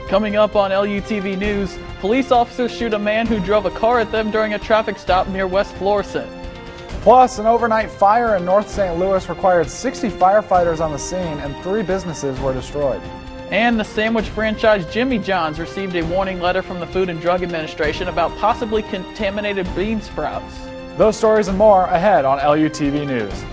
Coming up on LUTV News, police officers shoot a man who drove a car at them during a traffic stop near West Florissant. Plus, an overnight fire in North St. Louis required 60 firefighters on the scene and 3 businesses were destroyed. And the sandwich franchise Jimmy John's received a warning letter from the Food and Drug Administration about possibly contaminated bean sprouts. Those stories and more ahead on LUTV News.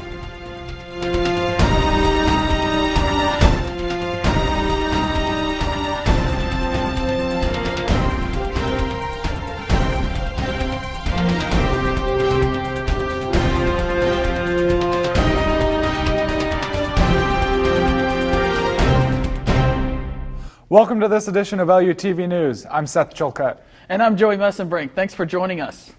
Welcome to this edition of LUTV News. I'm Seth Chilcutt. And I'm Joey Messenbrink. Thanks for joining us.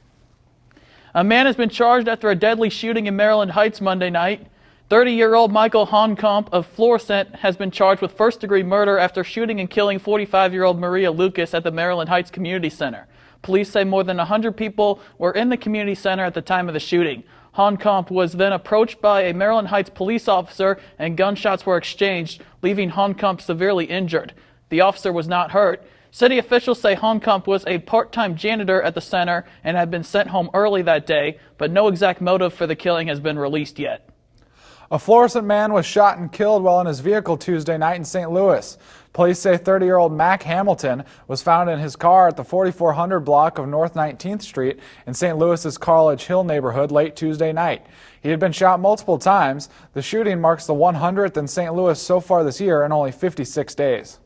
A man has been charged after a deadly shooting in Maryland Heights Monday night. 30-year-old Michael Honkamp of Florissant has been charged with first-degree murder after shooting and killing 45-year-old Maria Lucas at the Maryland Heights Community Center. Police say more than 100 people were in the community center at the time of the shooting. Honkamp was then approached by a Maryland Heights police officer and gunshots were exchanged, leaving Honkamp severely injured. The officer was not hurt. City officials say Honkamp was a part-time janitor at the center and had been sent home early that day, but no exact motive for the killing has been released yet. A Florissant man was shot and killed while in his vehicle Tuesday night in St. Louis. Police say 30-year-old Mac Hamilton was found in his car at the 4400 block of North 19th Street in St. Louis's College Hill neighborhood late Tuesday night. He had been shot multiple times. The shooting marks the 100th in St. Louis so far this year in only 56 days.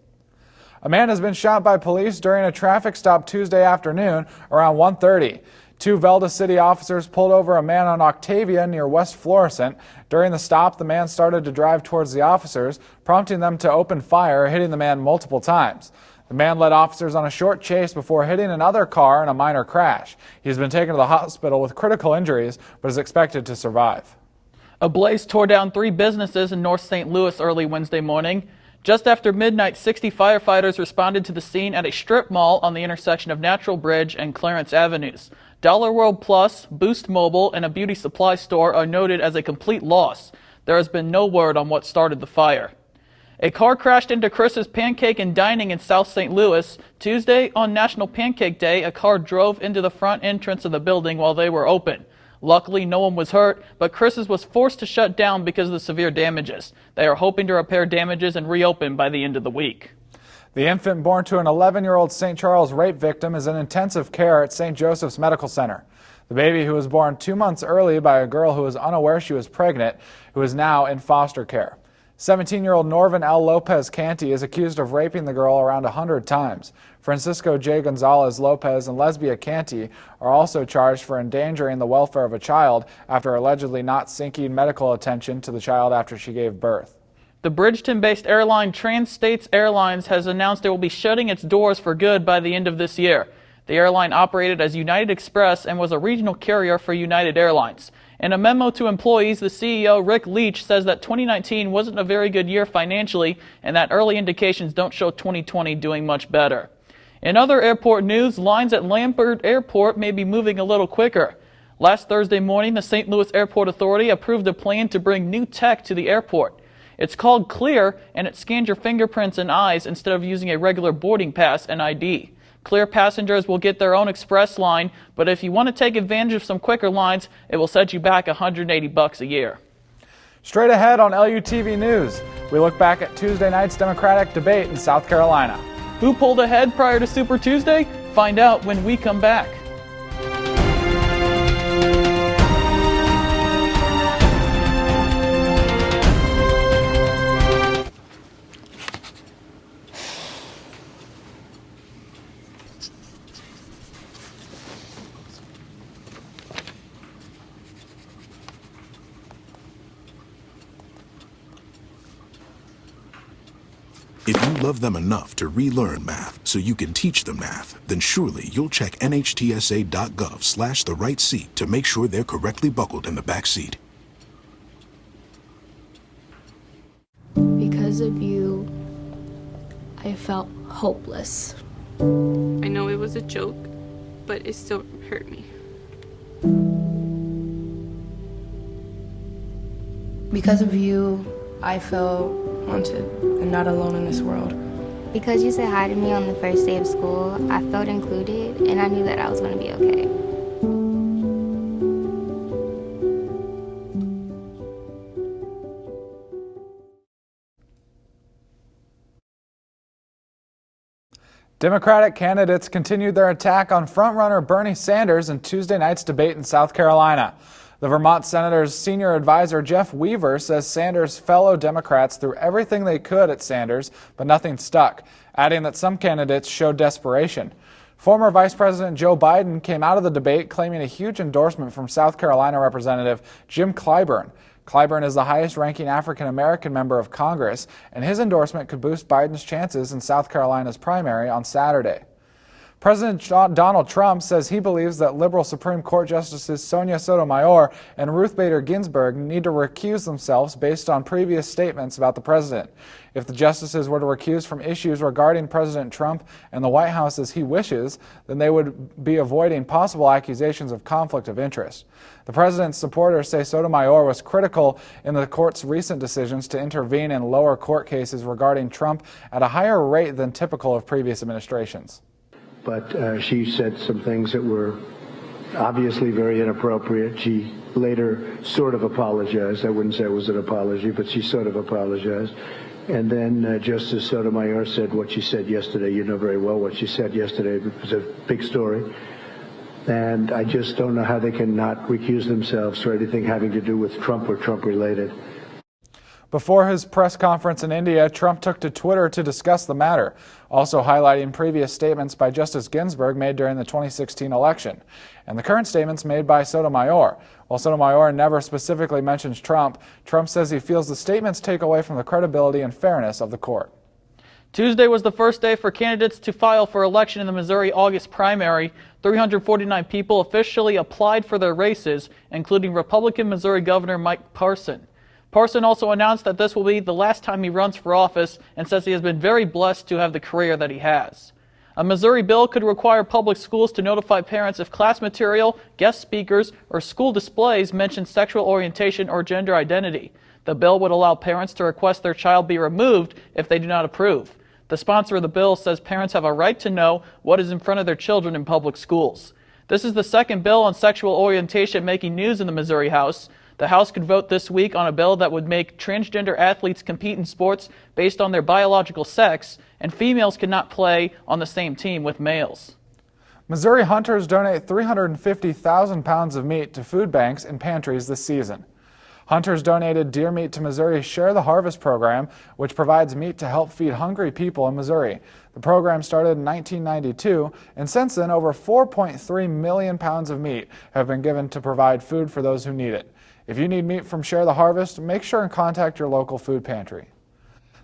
A man has been shot by police during a traffic stop Tuesday afternoon around 1:30. 2 Velda City officers pulled over a man on Octavia near West Florissant. During the stop, the man started to drive towards the officers, prompting them to open fire, hitting the man multiple times. The man led officers on a short chase before hitting another car in a minor crash. He has been taken to the hospital with critical injuries, but is expected to survive. A blaze tore down 3 businesses in North St. Louis early Wednesday morning. Just after midnight, 60 firefighters responded to the scene at a strip mall on the intersection of Natural Bridge and Clarence Avenues. Dollar World Plus, Boost Mobile, and a beauty supply store are noted as a complete loss. There has been no word on what started the fire. A car crashed into Chris's Pancake and Dining in South St. Louis. Tuesday, on National Pancake Day, a car drove into the front entrance of the building while they were open. Luckily, no one was hurt, but Chris's was forced to shut down because of the severe damages. They are hoping to repair damages and reopen by the end of the week. The infant born to an 11-year-old St. Charles rape victim is in intensive care at St. Joseph's Medical Center. The baby, who was born 2 months early by a girl who was unaware she was pregnant, who is now in foster care. 17-year-old Norvin L. Lopez Canty is accused of raping the girl around 100 times. Francisco J. Gonzalez Lopez and Lesbia Canty are also charged for endangering the welfare of a child after allegedly not seeking medical attention to the child after she gave birth. The Bridgeton-based airline Trans-States Airlines has announced it will be shutting its doors for good by the end of this year. The airline operated as United Express and was a regional carrier for United Airlines. In a memo to employees, the CEO, Rick Leach, says that 2019 wasn't a very good year financially and that early indications don't show 2020 doing much better. In other airport news, lines at Lambert Airport may be moving a little quicker. Last Thursday morning, the St. Louis Airport Authority approved a plan to bring new tech to the airport. It's called Clear, and it scans your fingerprints and eyes instead of using a regular boarding pass and ID. Clear passengers will get their own express line, but if you want to take advantage of some quicker lines, it will set you back $180 a year. Straight ahead on LUTV News, we look back at Tuesday night's Democratic debate in South Carolina. Who pulled ahead prior to Super Tuesday? Find out when we come back. If you love them enough to relearn math so you can teach them math, then surely you'll check nhtsa.gov/the-right-seat to make sure they're correctly buckled in the back seat. Because of you, I felt hopeless. I know it was a joke, but it still hurt me. Because of you, I felt wanted and not alone in this world. Because you said hi to me on the first day of school, I felt included and I knew that I was going to be okay. Democratic candidates continued their attack on frontrunner Bernie Sanders in Tuesday night's debate in South Carolina. The Vermont senator's senior advisor Jeff Weaver says Sanders' fellow Democrats threw everything they could at Sanders, but nothing stuck, adding that some candidates showed desperation. Former Vice President Joe Biden came out of the debate claiming a huge endorsement from South Carolina Representative Jim Clyburn. Clyburn is the highest-ranking African-American member of Congress, and his endorsement could boost Biden's chances in South Carolina's primary on Saturday. President Donald Trump says he believes that liberal Supreme Court Justices Sonia Sotomayor and Ruth Bader Ginsburg need to recuse themselves based on previous statements about the president. If the justices were to recuse from issues regarding President Trump and the White House as he wishes, then they would be avoiding possible accusations of conflict of interest. The president's supporters say Sotomayor was critical in the court's recent decisions to intervene in lower court cases regarding Trump at a higher rate than typical of previous administrations. But she said some things that were obviously very inappropriate. She later sort of apologized. I wouldn't say it was an apology, but she sort of apologized. And then Justice Sotomayor said what she said yesterday. You know very well what she said yesterday. It was a big story. And I just don't know how they can not recuse themselves for anything having to do with Trump or Trump related. Before his press conference in India, Trump took to Twitter to discuss the matter, also highlighting previous statements by Justice Ginsburg made during the 2016 election, and the current statements made by Sotomayor. While Sotomayor never specifically mentions Trump, Trump says he feels the statements take away from the credibility and fairness of the court. Tuesday was the first day for candidates to file for election in the Missouri August primary. 349 people officially applied for their races, including Republican Missouri Governor Mike Parson. Parson also announced that this will be the last time he runs for office and says he has been very blessed to have the career that he has. A Missouri bill could require public schools to notify parents if class material, guest speakers, or school displays mention sexual orientation or gender identity. The bill would allow parents to request their child be removed if they do not approve. The sponsor of the bill says parents have a right to know what is in front of their children in public schools. This is the second bill on sexual orientation making news in the Missouri House. The House could vote this week on a bill that would make transgender athletes compete in sports based on their biological sex, and females cannot play on the same team with males. Missouri hunters donate 350,000 pounds of meat to food banks and pantries this season. Hunters donated deer meat to Missouri's Share the Harvest program, which provides meat to help feed hungry people in Missouri. The program started in 1992, and since then, over 4.3 million pounds of meat have been given to provide food for those who need it. If you need meat from Share the Harvest, make sure and contact your local food pantry.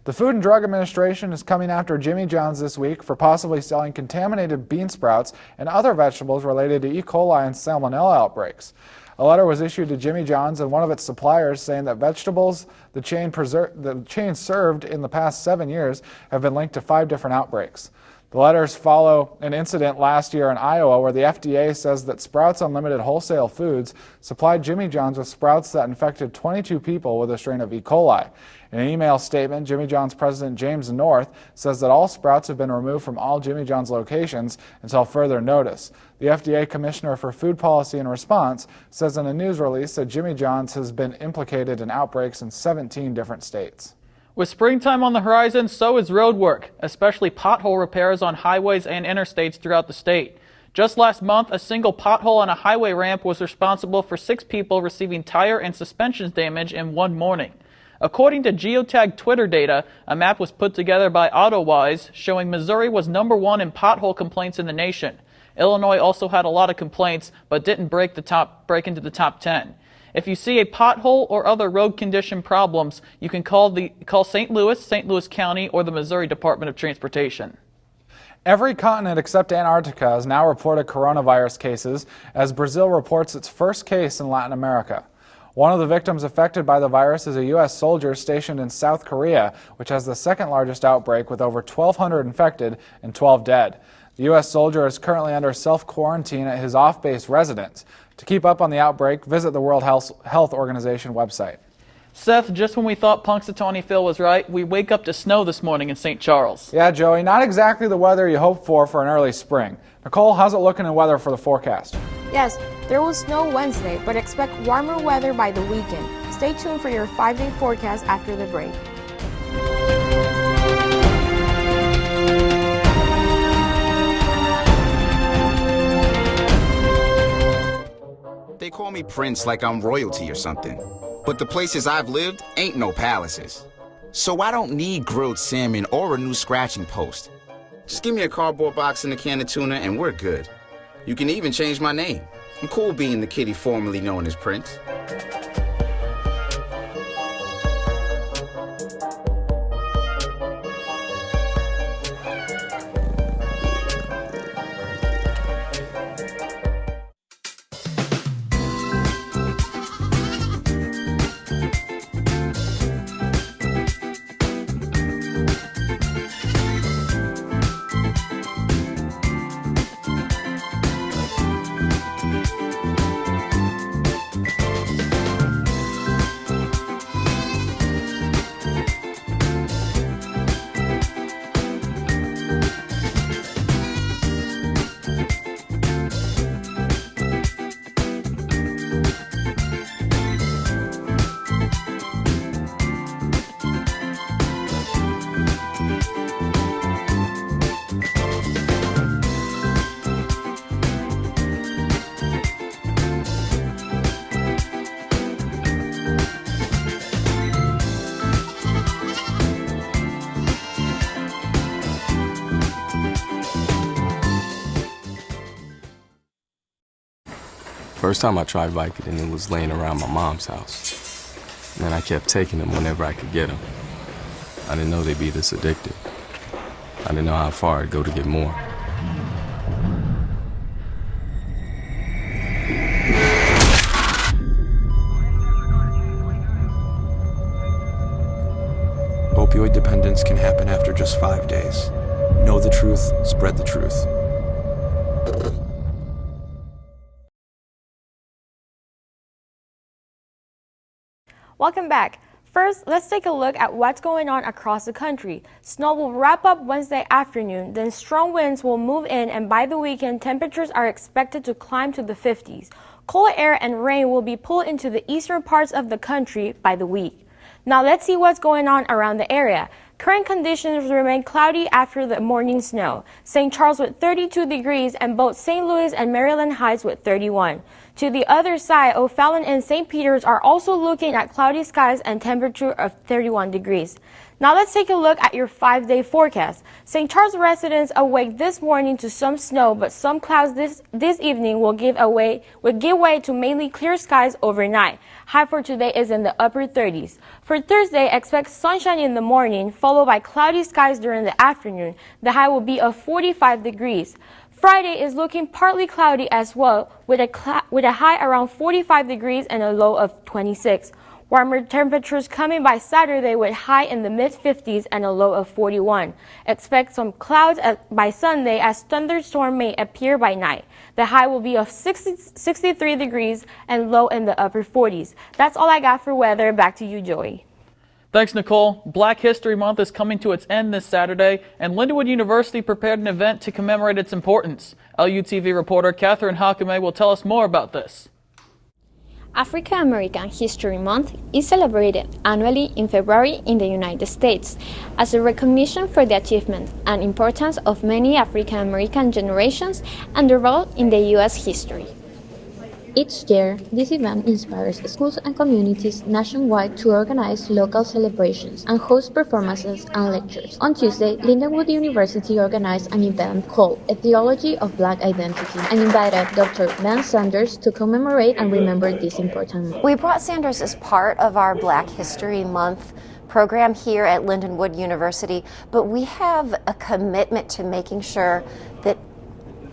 The Food and Drug Administration is coming after Jimmy John's this week for possibly selling contaminated bean sprouts and other vegetables related to E. coli and salmonella outbreaks. A letter was issued to Jimmy John's and one of its suppliers saying that vegetables the chain served in the past 7 years have been linked to 5 different outbreaks. The letters follow an incident last year in Iowa where the FDA says that Sprouts Unlimited Wholesale Foods supplied Jimmy John's with sprouts that infected 22 people with a strain of E. coli. In an email statement, Jimmy John's president James North says that all sprouts have been removed from all Jimmy John's locations until further notice. The FDA Commissioner for Food Policy and Response says in a news release that Jimmy John's has been implicated in outbreaks in 17 different states. With springtime on the horizon, so is road work, especially pothole repairs on highways and interstates throughout the state. Just last month, a single pothole on a highway ramp was responsible for 6 people receiving tire and suspension damage in one morning. According to geotag Twitter data, a map was put together by AutoWise showing Missouri was #1 in pothole complaints in the nation. Illinois also had a lot of complaints, but didn't break into the top 10. If you see a pothole or other road condition problems, you can call St. Louis County, or the Missouri Department of Transportation. Every continent except Antarctica has now reported coronavirus cases as Brazil reports its first case in Latin America. One of the victims affected by the virus is a U.S. soldier stationed in South Korea, which has the second largest outbreak with over 1,200 infected and 12 dead. The U.S. soldier is currently under self-quarantine at his off-base residence. To keep up on the outbreak, visit the World Health Organization website. Seth, just when we thought Punxsutawney Phil was right, we wake up to snow this morning in St. Charles. Yeah, Joey, not exactly the weather you hope for an early spring. Nicole, how's it looking in weather for the forecast? Yes, there will snow Wednesday, but expect warmer weather by the weekend. Stay tuned for your 5-day forecast after the break. They call me Prince like I'm royalty or something. But the places I've lived ain't no palaces. So I don't need grilled salmon or a new scratching post. Just give me a cardboard box and a can of tuna and we're good. You can even change my name. I'm cool being the kitty formerly known as Prince. First time I tried Vicodin, it was laying around my mom's house. And then I kept taking them whenever I could get them. I didn't know they'd be this addictive. I didn't know how far I'd go to get more. Opioid dependence can happen after just 5 days. Know the truth, spread the truth. Welcome back. First, let's take a look at what's going on across the country. Snow will wrap up Wednesday afternoon, then strong winds will move in, and by the weekend, temperatures are expected to climb to the 50s. Cold air and rain will be pulled into the eastern parts of the country by the week. Now let's see what's going on around the area. Current conditions remain cloudy after the morning snow. St. Charles with 32 degrees and both St. Louis and Maryland Heights with 31. To the other side, O'Fallon and St. Peter's are also looking at cloudy skies and temperature of 31 degrees. Now let's take a look at your 5-day forecast. St. Charles residents awake this morning to some snow, but some clouds this evening will give way to mainly clear skies overnight. High for today is in the upper 30s. For Thursday, expect sunshine in the morning, followed by cloudy skies during the afternoon. The high will be of 45 degrees. Friday is looking partly cloudy as well, with a high around 45 degrees and a low of 26. Warmer temperatures coming by Saturday with high in the mid-50s and a low of 41. Expect some clouds by Sunday as thunderstorm may appear by night. The high will be of 63 degrees and low in the upper 40s. That's all I got for weather. Back to you, Joey. Thanks, Nicole. Black History Month is coming to its end this Saturday, and Lindenwood University prepared an event to commemorate its importance. LUTV reporter Catherine Hakame will tell us more about this. African American History Month is celebrated annually in February in the United States as a recognition for the achievement and importance of many African American generations and their role in the U.S. history. Each year, this event inspires schools and communities nationwide to organize local celebrations and host performances and lectures. On Tuesday, Lindenwood University organized an event called A Theology of Black Identity and invited Dr. Ben Sanders to commemorate and remember this important month. We brought Sanders as part of our Black History Month program here at Lindenwood University, but we have a commitment to making sure that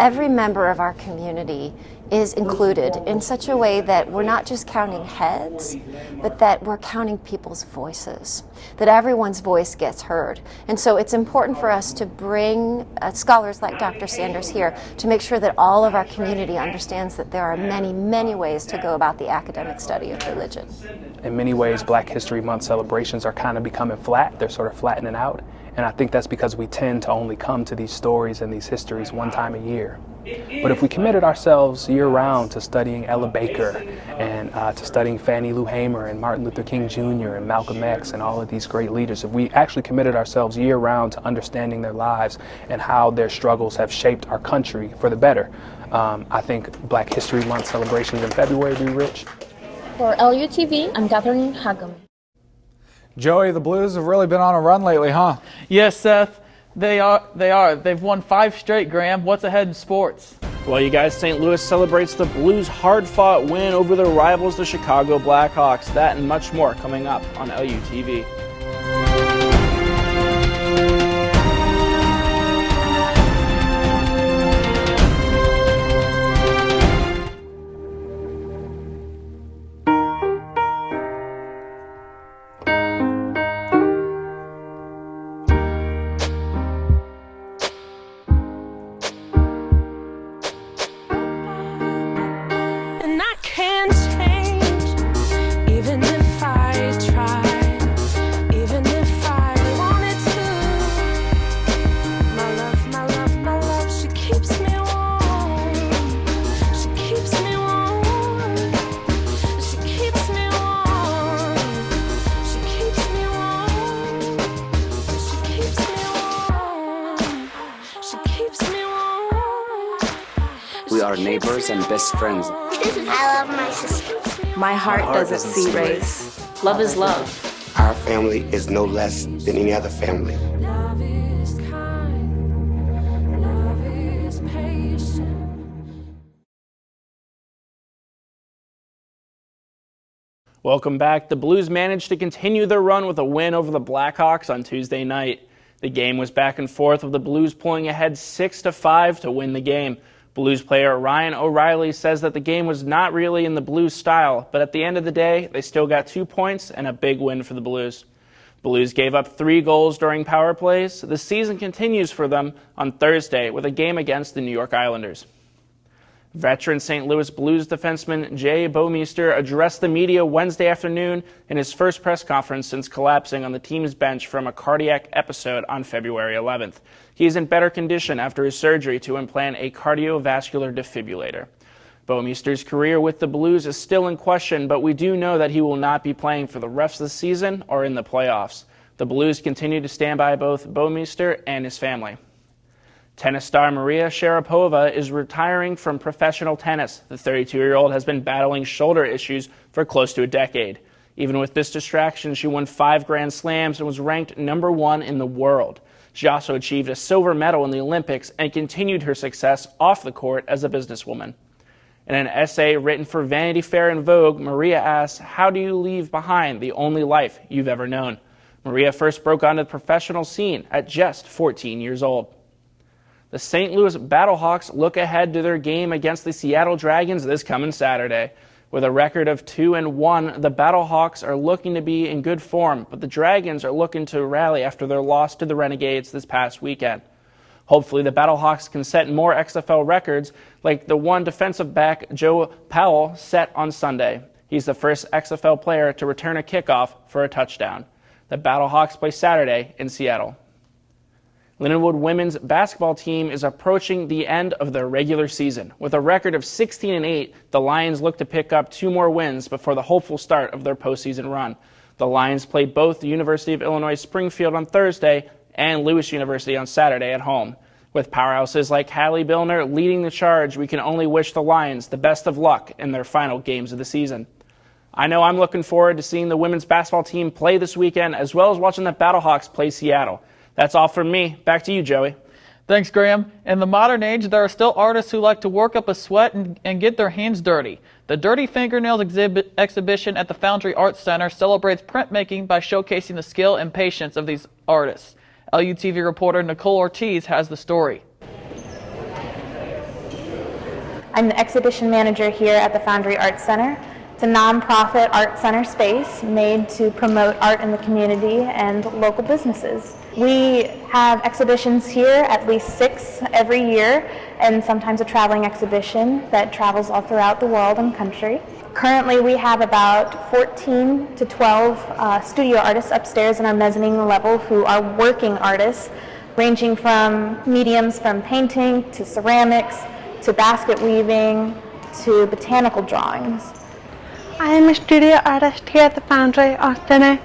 every member of our community is included in such a way that we're not just counting heads, but that we're counting people's voices, that everyone's voice gets heard. And so it's important for us to bring scholars like Dr. Sanders here to make sure that all of our community understands that there are many, many ways to go about the academic study of religion. In many ways, Black History Month celebrations are kind of becoming flat. They're sort of flattening out. And I think that's because we tend to only come to these stories and these histories one time a year. But if we committed ourselves year-round to studying Ella Baker and to studying Fannie Lou Hamer and Martin Luther King Jr. and Malcolm X and all of these great leaders, if we actually committed ourselves year-round to understanding their lives and how their struggles have shaped our country for the better, I think Black History Month celebrations in February would be rich. For LUTV, I'm Catherine Hagum. Joey, the Blues have really been on a run lately, huh? Yes, Seth. They are. They've won 5 straight, Graham. What's ahead in sports? Well, you guys, St. Louis celebrates the Blues' hard-fought win over their rivals, the Chicago Blackhawks. That and much more coming up on LUTV. We are neighbors and best friends. I love my sister. My heart doesn't see race. Love is love. Our family is no less than any other family. Welcome back. The Blues managed to continue their run with a win over the Blackhawks on Tuesday night. The game was back and forth, with the Blues pulling ahead 6-5 to win the game. Blues player Ryan O'Reilly says that the game was not really in the Blues style, but at the end of the day, they still got 2 points and a big win for the Blues. Blues gave up 3 goals during power plays. The season continues for them on Thursday with a game against the New York Islanders. Veteran St. Louis Blues defenseman Jay Bouwmeester addressed the media Wednesday afternoon in his first press conference since collapsing on the team's bench from a cardiac episode on February 11th. He is in better condition after his surgery to implant a cardiovascular defibrillator. Bouwmeester's career with the Blues is still in question, but we do know that he will not be playing for the rest of the season or in the playoffs. The Blues continue to stand by both Bouwmeester and his family. Tennis star Maria Sharapova is retiring from professional tennis. The 32-year-old has been battling shoulder issues for close to a decade. Even with this distraction, she won 5 Grand Slams and was ranked #1 in the world. She also achieved a silver medal in the Olympics and continued her success off the court as a businesswoman. In an essay written for Vanity Fair and Vogue, Maria asks, "How do you leave behind the only life you've ever known?" Maria first broke onto the professional scene at just 14 years old. The St. Louis Battlehawks look ahead to their game against the Seattle Dragons this coming Saturday. With a record of 2-1, the Battlehawks are looking to be in good form, but the Dragons are looking to rally after their loss to the Renegades this past weekend. Hopefully, the Battlehawks can set more XFL records like the one defensive back Joe Powell set on Sunday. He's the first XFL player to return a kickoff for a touchdown. The Battlehawks play Saturday in Seattle. Lindenwood women's basketball team is approaching the end of their regular season. With a record of 16-8, the Lions look to pick up 2 more wins before the hopeful start of their postseason run. The Lions played both the University of Illinois Springfield on Thursday and Lewis University on Saturday at home. With powerhouses like Hallie Billner leading the charge, we can only wish the Lions the best of luck in their final games of the season. I know I'm looking forward to seeing the women's basketball team play this weekend, as well as watching the Battlehawks play Seattle. That's all from me. Back to you, Joey. Thanks, Graham. In the modern age, there are still artists who like to work up a sweat and get their hands dirty. The Dirty Fingernails exhibition at the Foundry Arts Center celebrates printmaking by showcasing the skill and patience of these artists. LUTV reporter Nicole Ortiz has the story. I'm the exhibition manager here at the Foundry Arts Center. It's a nonprofit art center space made to promote art in the community and local businesses. We have exhibitions here, at least 6 every year, and sometimes a traveling exhibition that travels all throughout the world and country. Currently, we have about 14 to 12 studio artists upstairs in our mezzanine level who are working artists, ranging from mediums from painting to ceramics to basket weaving to botanical drawings. I am a studio artist here at the Foundry Arts Center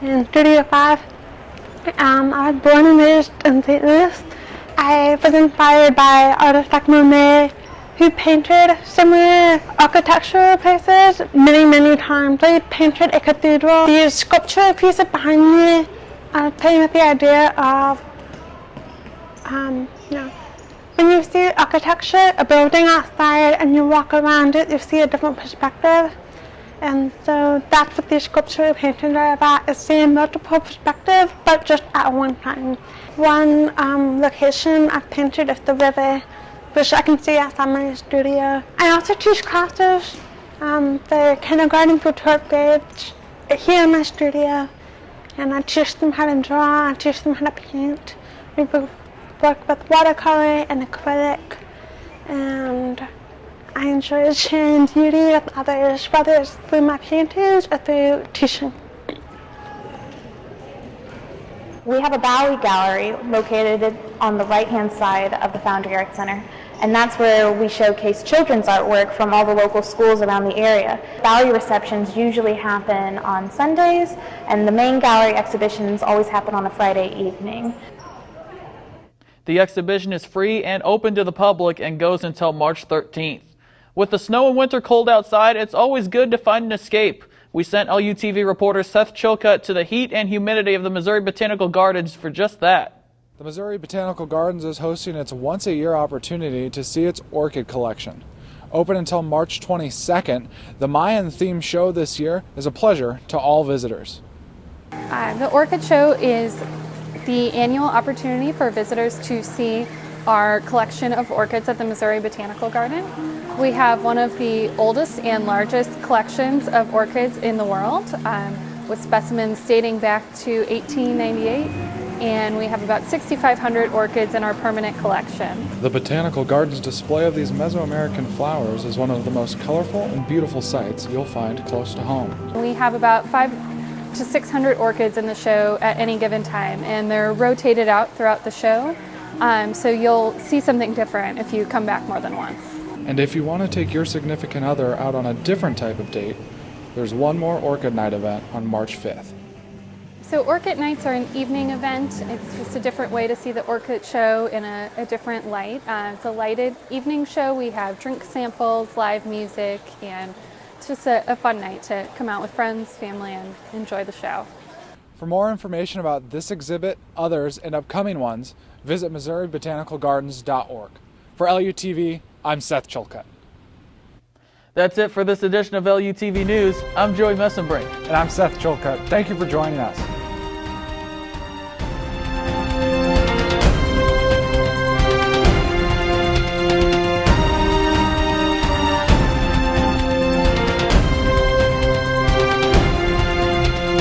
in Studio 5. I was born and raised in St. Louis. I was inspired by artists like Monet, who painted similar architectural pieces many times. They painted a cathedral. These sculptural pieces behind me are playing with the idea of, when you see architecture, a building outside, and you walk around it, you see a different perspective. And so that's what these sculptural paintings are about, is seeing multiple perspectives, but just at one time. One location I've painted is the river, which I can see outside my studio. I also teach classes, the kindergarten through 12th grades here in my studio, and I teach them how to draw, I teach them how to paint. We work with watercolor and acrylic, and I enjoy sharing beauty with others, whether it's through my paintings or through teaching. We have a Bowie Gallery located on the right-hand side of the Foundry Arts Center, and that's where we showcase children's artwork from all the local schools around the area. Bowie receptions usually happen on Sundays, and the main gallery exhibitions always happen on a Friday evening. The exhibition is free and open to the public and goes until March 13th. With the snow and winter cold outside, it's always good to find an escape. We sent LUTV reporter Seth Chilcutt to the heat and humidity of the Missouri Botanical Gardens for just that. The Missouri Botanical Gardens is hosting its once-a-year opportunity to see its orchid collection. Open until March 22nd, the Mayan-themed show this year is a pleasure to all visitors. The Orchid Show is the annual opportunity for visitors to see our collection of orchids at the Missouri Botanical Garden. We have one of the oldest and largest collections of orchids in the world, with specimens dating back to 1898, and we have about 6,500 orchids in our permanent collection. The Botanical Gardens display of these Mesoamerican flowers is one of the most colorful and beautiful sights you'll find close to home. We have about 500 to 600 orchids in the show at any given time, and they're rotated out throughout the show. So you'll see something different if you come back more than once. And if you want to take your significant other out on a different type of date, there's one more Orchid Night event on March 5th. So Orchid Nights are an evening event. It's just a different way to see the orchid show in a different light. It's a lighted evening show. We have drink samples, live music, and it's just a fun night to come out with friends, family, and enjoy the show. For more information about this exhibit, others, and upcoming ones, visit MissouriBotanicalGardens.org. For LUTV, I'm Seth Chilcutt. That's it for this edition of LUTV News. I'm Joey Messenbrink. And I'm Seth Chilcutt. Thank you for joining us.